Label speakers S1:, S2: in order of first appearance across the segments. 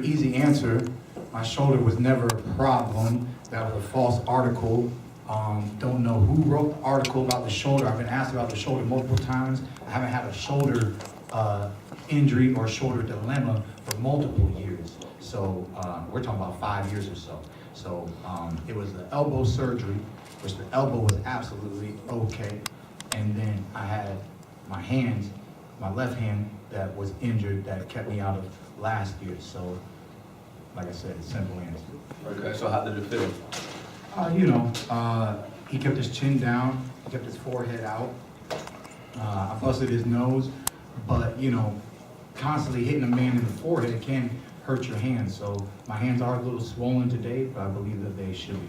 S1: Easy answer. My shoulder was never a problem. That was a false article. Don't know who wrote the article about the shoulder. I've been asked about the shoulder multiple times. I haven't had a shoulder injury or shoulder dilemma for multiple years. So we're talking about 5 years or so. So it was the elbow surgery, which the elbow was absolutely okay. And then I had my hands, my left hand that was injured that kept me out of last year. So, like I said, simple answer.
S2: Okay, so how did it feel?
S1: He kept his chin down, he kept his forehead out. I busted his nose, but constantly hitting a man in the forehead can hurt your hands. So my hands are a little swollen today, but I believe that they should be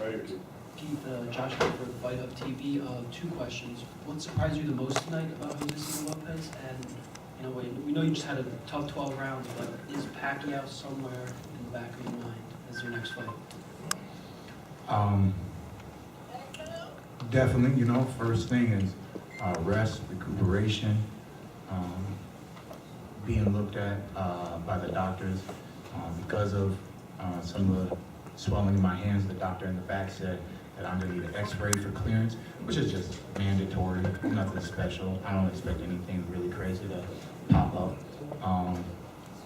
S1: okay.
S3: Right.
S4: Keith, Josh for the Fight Hub TV. Two questions. What surprised you the most tonight about Josesito Lopez? And we know you just had a tough 12 rounds, but is Pacquiao somewhere in the back of your mind as your next fight?
S1: Definitely, first thing is rest, recuperation, being looked at by the doctors because of some of the swelling in my hands. The doctor in the back said that I'm gonna need an x-ray for clearance, which is just mandatory, nothing special. I don't expect anything really crazy to pop up.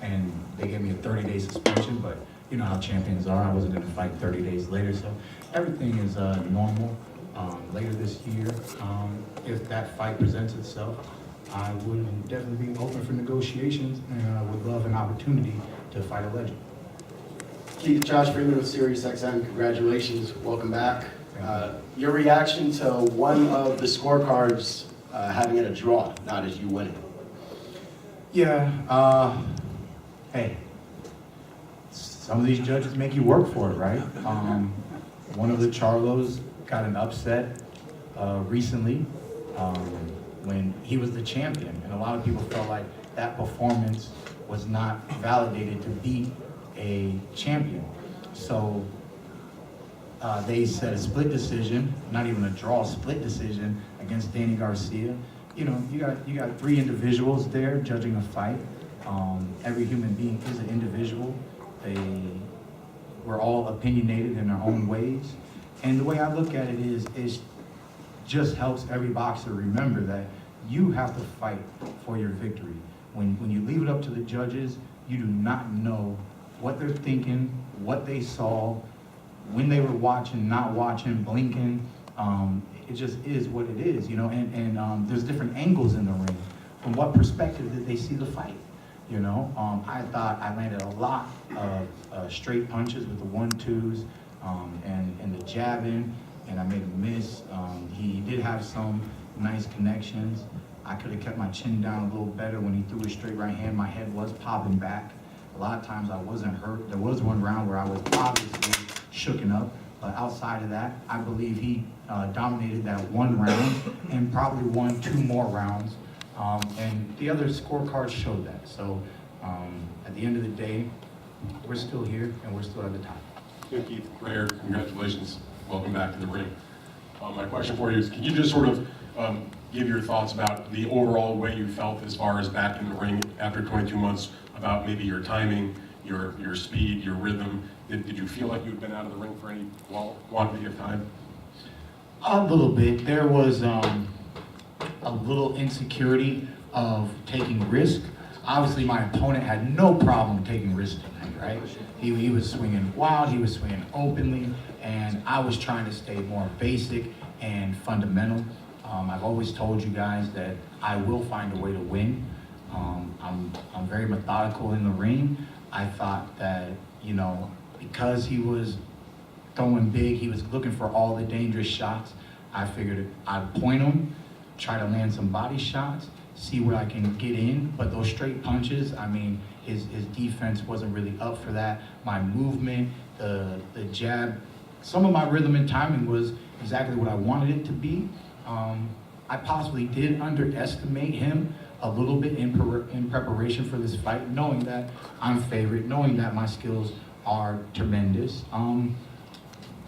S1: And they gave me a 30-day suspension, but you know how champions are. I wasn't gonna fight 30 days later, so everything is normal. Later this year, if that fight presents itself, I would definitely be open for negotiations, and I would love an opportunity to fight a legend.
S3: Keith, Josh Freeman with SiriusXM, congratulations, welcome back. Your reaction to one of the scorecards having it a draw, not as you winning?
S1: Yeah, hey, some of these judges make you work for it, right? One of the Charlos got an upset recently when he was the champion, and a lot of people felt like that performance was not validated to beat a champion. So they said a split decision, not even a draw, split decision against Danny Garcia. You got three individuals there judging a fight. Every human being is an individual. We're all opinionated in our own ways. And the way I look at it is just helps every boxer remember that you have to fight for your victory. When you leave it up to the judges, you do not know what they're thinking, what they saw, when they were watching, not watching, blinking. It just is what it is, and there's different angles in the ring. From what perspective did they see the fight? I thought I landed a lot of straight punches with the 1-2s and the jabbing, and I made a miss. He did have some nice connections. I could have kept my chin down a little better when he threw his straight right hand. My head was popping back. A lot of times I wasn't hurt. There was one round where I was obviously shooken up, but outside of that, I believe he dominated that one round and probably won 2 more rounds. And the other scorecards showed that. So at the end of the day, we're still here and we're still at the top.
S5: Yeah, Keith, Rayer, congratulations. Welcome back to the ring. My question for you is, can you just sort of give your thoughts about the overall way you felt as far as back in the ring after 22 months, about maybe your timing, your speed, your rhythm? Did you feel like you'd been out of the ring for any quantity of time?
S1: A little bit. There was a little insecurity of taking risk. Obviously, my opponent had no problem taking risk tonight, right? He was swinging wild, he was swinging openly, and I was trying to stay more basic and fundamental. I've always told you guys that I will find a way to win. I'm very methodical in the ring. I thought that, because he was throwing big, he was looking for all the dangerous shots. I figured I'd point him, try to land some body shots, see where I can get in, but those straight punches, his defense wasn't really up for that. My movement, the jab, some of my rhythm and timing was exactly what I wanted it to be. I possibly did underestimate him a little bit in preparation for this fight, knowing that I'm favored, knowing that my skills are tremendous.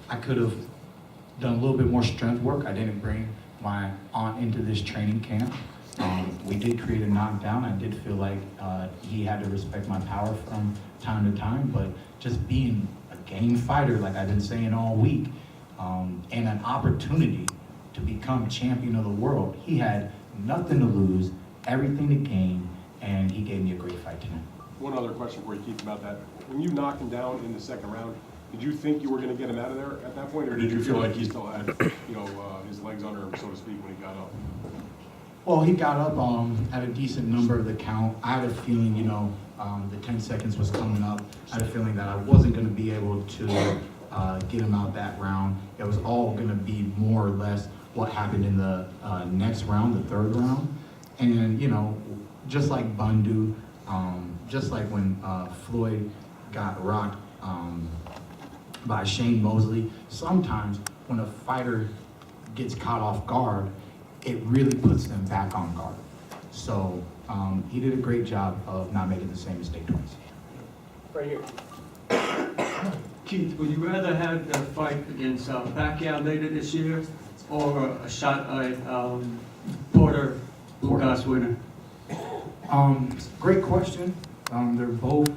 S1: I could have done a little bit more strength work. I didn't bring my aunt into this training camp. We did create a knockdown. I did feel like he had to respect my power from time to time, but just being a game fighter, like I've been saying all week, and an opportunity to become champion of the world, he had nothing to lose, everything to gain, and he gave me a great fight tonight.
S5: One other question for you, Keith, about that. When you knocked him down in the second round, did you think you were going to get him out of there at that point, or did you feel like he still had, his legs under him, so to speak, when he got up?
S1: Well, he got up at a decent number of the count. I had a feeling, the 10 seconds was coming up. I had a feeling that I wasn't going to be able to get him out that round. It was all going to be more or less what happened in the next round, the third round. And, just like Bundu, just like when Floyd got rocked by Shane Mosley, sometimes when a fighter gets caught off guard, it really puts them back on guard. So he did a great job of not making the same mistake twice.
S5: Right here.
S2: Keith, would you rather have the fight against Pacquiao later this year, or a shot at Porter Ugas winner?
S1: Great question. They're both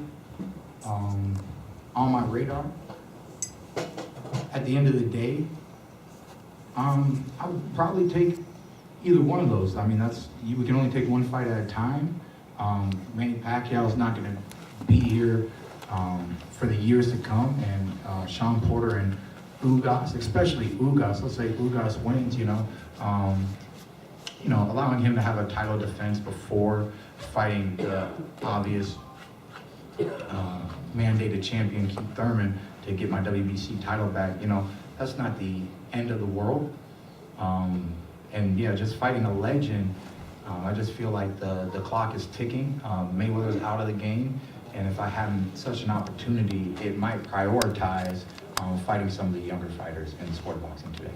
S1: on my radar. At the end of the day, I would probably take either one of those. I mean, we can only take one fight at a time. Manny Pacquiao is not going to be here for the years to come, and Sean Porter and Ugas, especially Ugas. Let's say Ugas wins. Allowing him to have a title defense before fighting the obvious mandated champion Keith Thurman to get my WBC title back. That's not the end of the world. And yeah, just fighting a legend, I just feel like the clock is ticking. Mayweather's out of the game, and if I have such an opportunity, it might prioritize fighting some of the younger fighters in sport boxing today.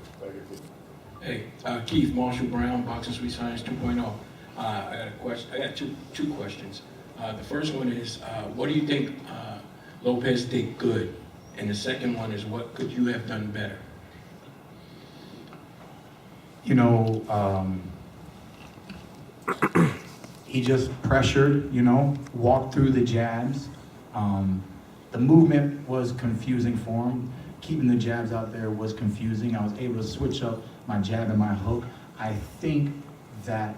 S6: Hey, Keith, Marshall Brown, Boxing Sweet Science 2.0. I got a question. I got two questions. The first one is, what do you think Lopez did good? And the second one is, what could you have done better?
S1: He just pressured, walked through the jabs. The movement was confusing for him. Keeping the jabs out there was confusing. I was able to switch up my jab and my hook. I think that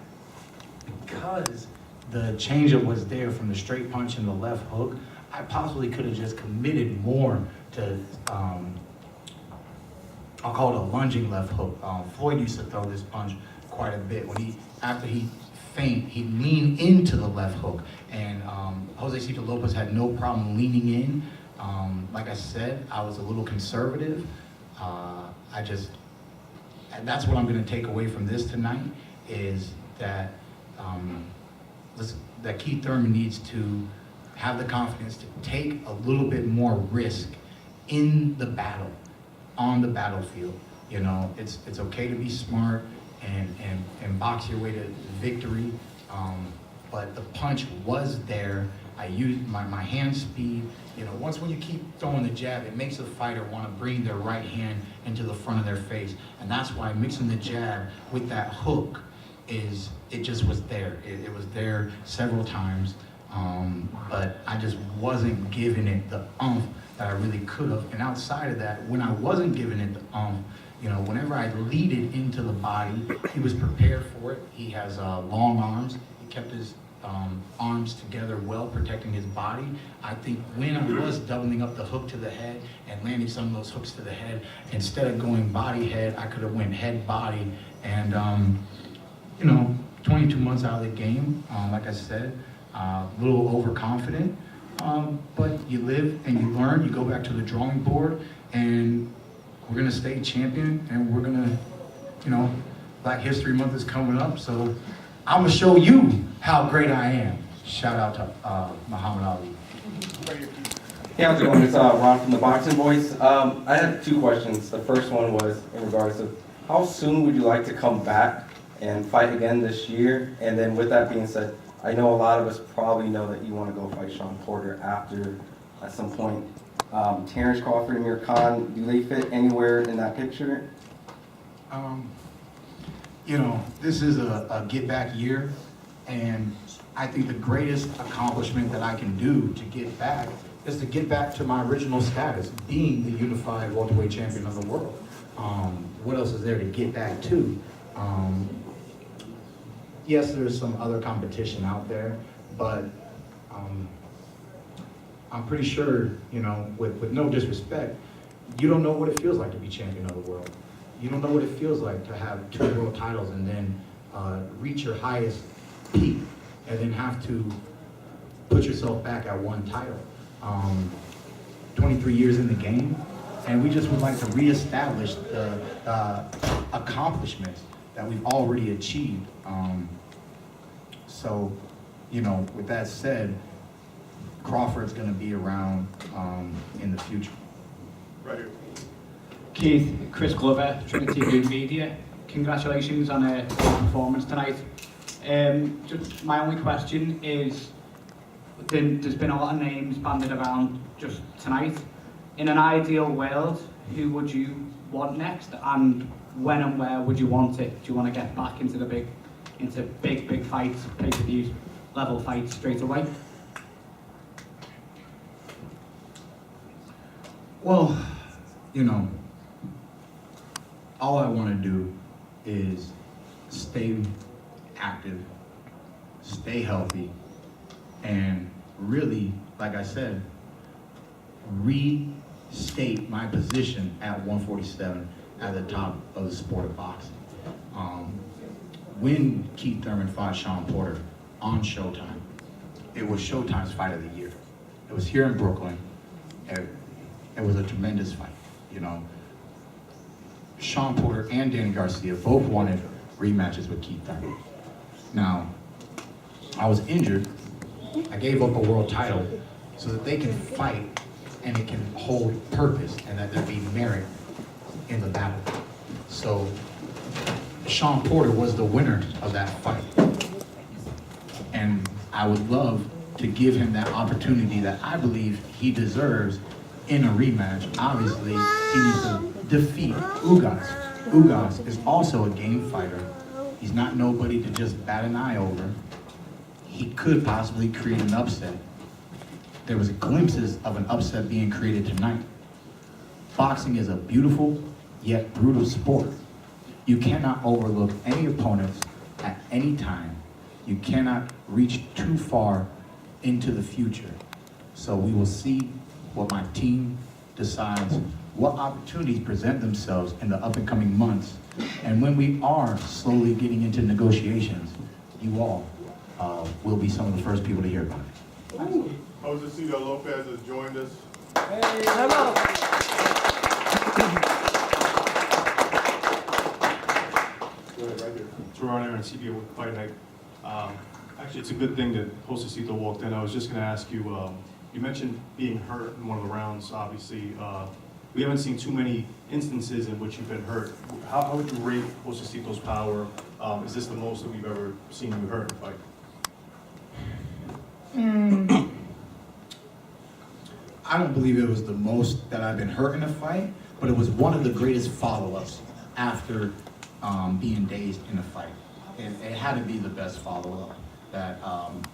S1: because the changeup was there from the straight punch and the left hook, I possibly could have just committed more to, I'll call it a lunging left hook. Floyd used to throw this punch quite a bit. After he feint, he'd lean into the left hook. And Josesito Lopez had no problem leaning in. Like I said, I was a little conservative. And that's what I'm going to take away from this tonight, is that that Keith Thurman needs to have the confidence to take a little bit more risk in the battle, on the battlefield. It's okay to be smart and box your way to victory, but the punch was there. I used my hand speed. Once when you keep throwing the jab, it makes the fighter want to bring their right hand into the front of their face. And that's why mixing the jab with that hook it just was there. It was there several times, but I just wasn't giving it the oomph that I really could have. And outside of that, when I wasn't giving it the oomph, whenever I lead it into the body, he was prepared for it. He has long arms. He kept his arms together well, protecting his body. I think when I was doubling up the hook to the head and landing some of those hooks to the head, instead of going body head, I could have went head body. And 22 months out of the game, like I said, a little overconfident, but you live and you learn. You go back to the drawing board, and we're gonna stay champion, and we're gonna, Black History Month is coming up, so I'm gonna show you how great I am. Shout out to Muhammad Ali.
S7: Hey, how's it going? It's Ron from the Boxing Voice. I had two questions. The first one was in regards to how soon would you like to come back and fight again this year? And then with that being said, I know a lot of us probably know that you want to go fight Sean Porter after at some point. Terrence Crawford and Amir Khan, do they fit anywhere in that picture?
S1: you know, this is a get back year, and I think the greatest accomplishment that I can do to get back is to get back to my original status, being the unified welterweight champion of the world. What else is there to get back to? Yes, there's some other competition out there, but I'm pretty sure, you know, with no disrespect, you don't know what it feels like to be champion of the world. You don't know what it feels like to have 2 world titles and then reach your highest peak and then have to put yourself back at 1 title. 23 years in the game, and we just would like to reestablish the accomplishments that we've already achieved. So, you know, with that said, Crawford's going to be around in the future.
S3: Right here.
S8: Keith, Chris Glover, Trinity View Media. Congratulations on a great performance tonight. Just my only question is, there's been a lot of names banded around just tonight. In an ideal world, who would you want next, and when and where would you want it? Do you want to get back into big fights, pay-per-views, level fights straight away?
S1: Well, you know, all I want to do is stay active, stay healthy, and really, like I said, restate my position at 147 at the top of the sport of boxing. When Keith Thurman fought Sean Porter on Showtime, it was Showtime's fight of the year. It was here in Brooklyn. It was a tremendous fight, you know. Sean Porter and Danny Garcia both wanted rematches with Keith Thurman. Now, I was injured. I gave up a world title so that they can fight and it can hold purpose and that there be merit in the battle. So Sean Porter was the winner of that fight. And I would love to give him that opportunity that I believe he deserves in a rematch. Obviously, he needs to defeat Ugas. Ugas is also a game fighter. He's not nobody to just bat an eye over. He could possibly create an upset. There was glimpses of an upset being created tonight. Boxing is a beautiful yet brutal sport. You cannot overlook any opponents at any time. You cannot reach too far into the future. So we will see what my team decides, what opportunities present themselves in the up and coming months. And when we are slowly getting into negotiations, you all will be some of the first people to hear about it.
S9: Josesito Lopez has joined us.
S10: Gerard Aaron, CBO Fight Night. Actually, it's a good thing that Josesito walked in. I was just going to ask you, you mentioned being hurt in one of the rounds, obviously. We haven't seen too many instances in which you've been hurt. How would you rate Josesito's power? Is this the most that we've ever seen you hurt in a fight?
S1: I don't believe it was the most that I've been hurt in a fight, but it was one of the greatest follow-ups after being dazed in a fight. It had to be the best follow-up that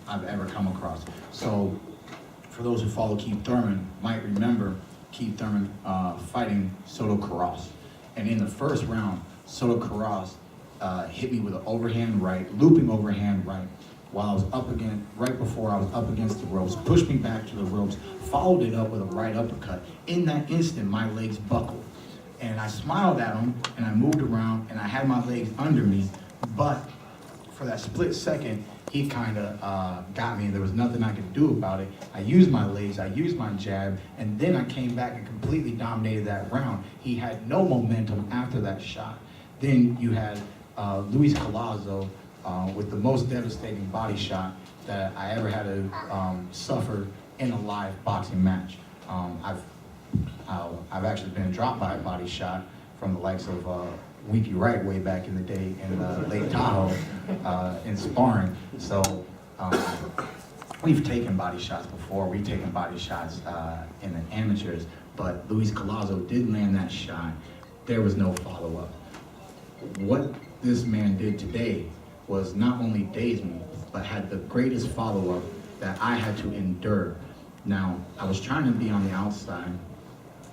S1: I've ever come across. So for those who follow Keith Thurman might remember Keith Thurman fighting Soto Carras. And in the first round, Soto Carras hit me with an overhand right, looping overhand right, while I was up against, right before I was up against the ropes, pushed me back to the ropes, followed it up with a right uppercut. In that instant, my legs buckled. And I smiled at him, and I moved around, and I had my legs under me, but for that split second, he kind of got me, and there was nothing I could do about it. I used my legs, I used my jab, and then I came back and completely dominated that round. He had no momentum after that shot. Then you had Luis Collazo with the most devastating body shot that I ever had to suffer in a live boxing match. I've actually been dropped by a body shot from the likes of Winky Wright way back in the day in Lake Tahoe in sparring. So we've taken body shots before. We've taken body shots in the amateurs, but Luis Collazo did land that shot. There was no follow-up. What this man did today was not only daze me, but had the greatest follow-up that I had to endure. Now, I was trying to be on the outside,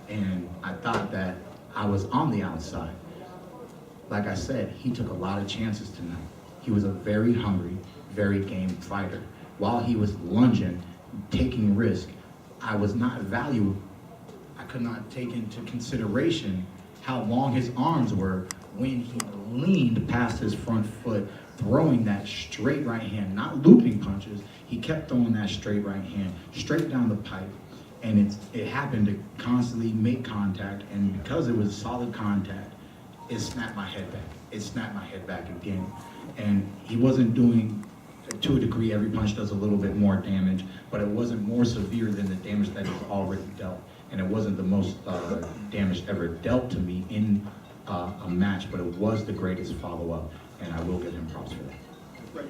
S1: and I thought that I was on the outside. Like I said, he took a lot of chances tonight. He was a very hungry, very game fighter. While he was lunging, taking risk, I was not valued. I could not take into consideration how long his arms were when he leaned past his front foot, throwing that straight right hand, not looping punches. He kept throwing that straight right hand, straight down the pipe. And it happened to constantly make contact, and because it was solid contact, it snapped my head back. It snapped my head back again. And he wasn't doing, to a degree, every punch does a little bit more damage, but it wasn't more severe than the damage that he's already dealt. And it wasn't the most damage ever dealt to me in a match, but it was the greatest follow-up, and I will give him props for that.